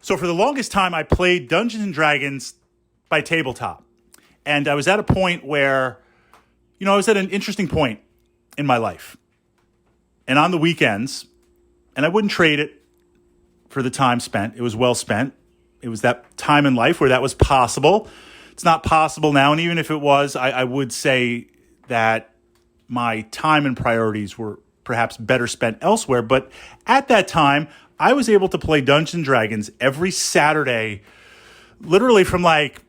So for the longest time, I played Dungeons and Dragons by tabletop. And I was at a point where, I was at an interesting point in my life. And on the weekends, and I wouldn't trade it for the time spent. It was well spent. It was that time in life where that was possible. It's not possible now. And even if it was, I would say that my time and priorities were perhaps better spent elsewhere. But at that time, I was able to play Dungeons and Dragons every Saturday, literally from like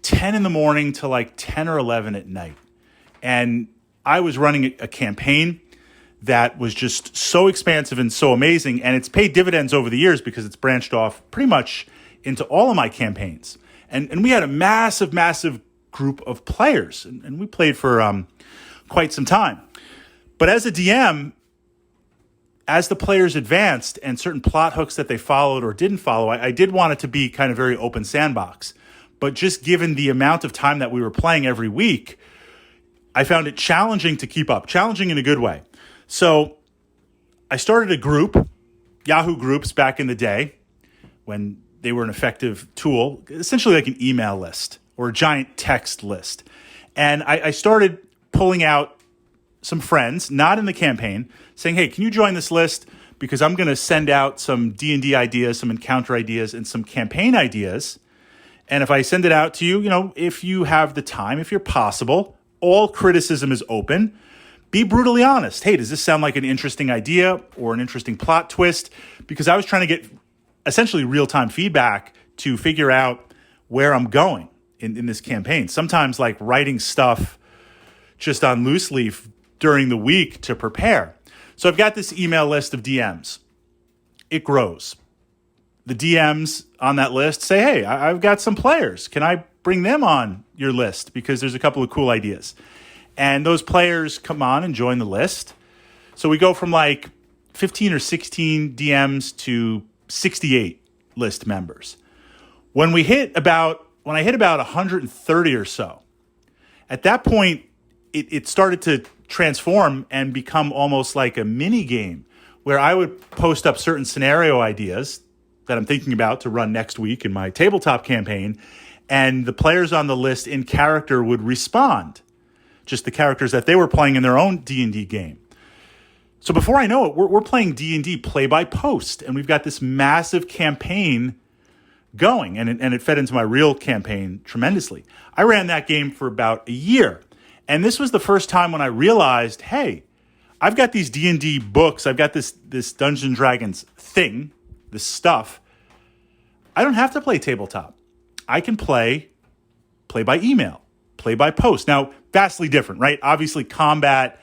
10 in the morning to like 10 or 11 at night. And I was running a campaign that was just so expansive and so amazing. And it's paid dividends over the years because it's branched off pretty much into all of my campaigns. And we had a massive, massive group of players. And we played for quite some time. But as a DM, as the players advanced and certain plot hooks that they followed or didn't follow, I did want it to be kind of very open sandbox. But just given the amount of time that we were playing every week, I found it challenging to keep up, challenging in a good way. So I started a group, Yahoo groups back in the day when they were an effective tool, essentially like an email list or a giant text list. And I started pulling out some friends, not in the campaign, saying, hey, can you join this list? Because I'm going to send out some D&D ideas, some encounter ideas, and some campaign ideas. And if I send it out to you, if you have the time, if you're possible, all criticism is open. Be brutally honest. Hey, does this sound like an interesting idea or an interesting plot twist? Because I was trying to get essentially real-time feedback to figure out where I'm going in this campaign. Sometimes like writing stuff just on loose leaf during the week to prepare. So I've got this email list of DMs. It grows. The DMs on that list say, hey, I've got some players. Can I bring them on your list? Because there's a couple of cool ideas. And those players come on and join the list. So we go from like 15 or 16 DMs to 68 list members. When I hit about 130 or so, at that point, it started to transform and become almost like a mini game where I would post up certain scenario ideas that I'm thinking about to run next week in my tabletop campaign, and the players on the list in character would respond, just the characters that they were playing in their own D&D game. So before I know it, we're playing D&D play by post, and we've got this massive campaign going, and it fed into my real campaign tremendously. I ran that game for about a year. And this was the first time when I realized, hey, I've got these D&D books. I've got this Dungeons and Dragons thing, this stuff. I don't have to play tabletop. I can play by email, play by post. Now, vastly different, right? Obviously, combat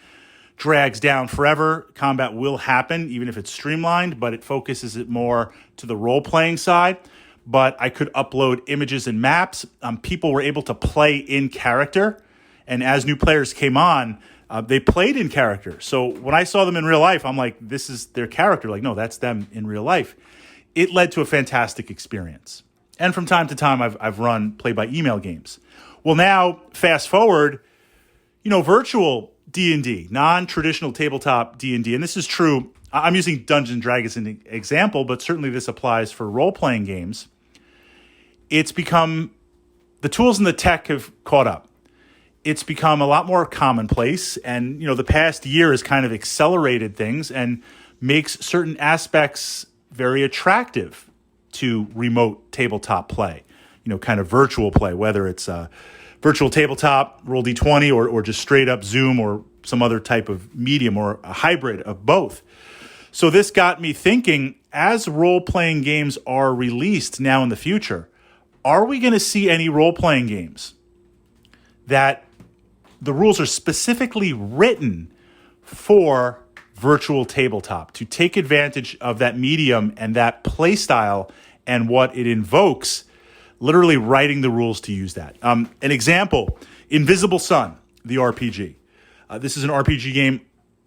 drags down forever. Combat will happen, even if it's streamlined, but it focuses it more to the role-playing side. But I could upload images and maps. People were able to play in character. And as new players came on, they played in character. So when I saw them in real life, I'm like, this is their character. Like, no, that's them in real life. It led to a fantastic experience. And from time to time, I've run play-by-email games. Well, now, fast forward, virtual D&D, non-traditional tabletop D&D. And this is true. I'm using Dungeons and Dragons as an example, but certainly this applies for role-playing games. It's become, the tools and the tech have caught up. It's become a lot more commonplace, and the past year has kind of accelerated things and makes certain aspects very attractive to remote tabletop play, kind of virtual play, whether it's virtual tabletop, roll D20, or just straight up Zoom or some other type of medium or a hybrid of both. So this got me thinking, as role-playing games are released now in the future, are we going to see any role-playing games that the rules are specifically written for virtual tabletop to take advantage of that medium and that play style and what it invokes, literally writing the rules to use that? An example, Invisible Sun, the RPG. This is an RPG game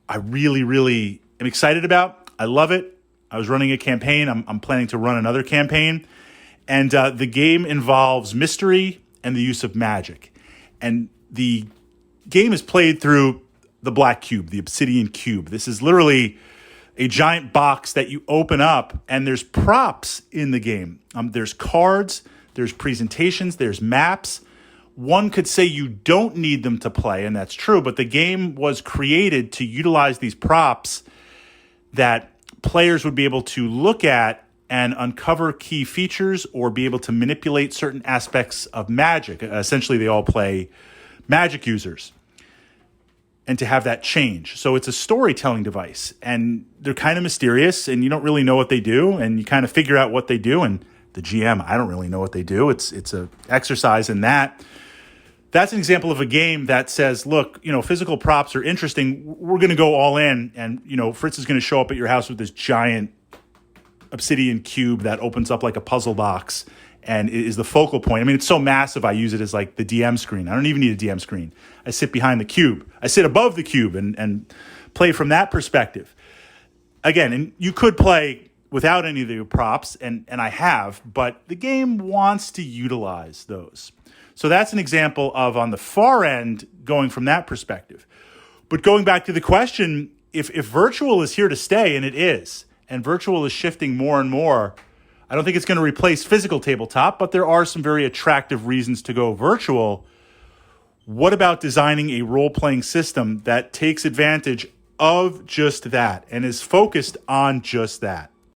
I really, really am excited about. I love it. I was running a campaign. I'm planning to run another campaign. And the game involves mystery and the use of magic. And the game is played through the black cube, the obsidian cube. This is literally a giant box that you open up, and there's props in the game. There's cards, there's presentations, there's maps. One could say you don't need them to play, and that's true, but the game was created to utilize these props that players would be able to look at and uncover key features or be able to manipulate certain aspects of Magic. Essentially, they all play Magic users. And to have that change. So it's a storytelling device, and they're kind of mysterious, and you don't really know what they do, and you kind of figure out what they do. And the GM, I don't really know what they do. It's a exercise in that. That's an example of a game that says, look, physical props are interesting. We're going to go all in, and Fritz is going to show up at your house with this giant obsidian cube that opens up like a puzzle box and is the focal point. I mean, it's so massive, I use it as like the DM screen. I don't even need a DM screen. I sit behind the cube. I sit above the cube and play from that perspective. Again, and you could play without any of the props, and I have, but the game wants to utilize those. So that's an example of, on the far end, going from that perspective. But going back to the question, if virtual is here to stay, and it is, and virtual is shifting more and more, I don't think it's going to replace physical tabletop, but there are some very attractive reasons to go virtual. What about designing a role-playing system that takes advantage of just that and is focused on just that?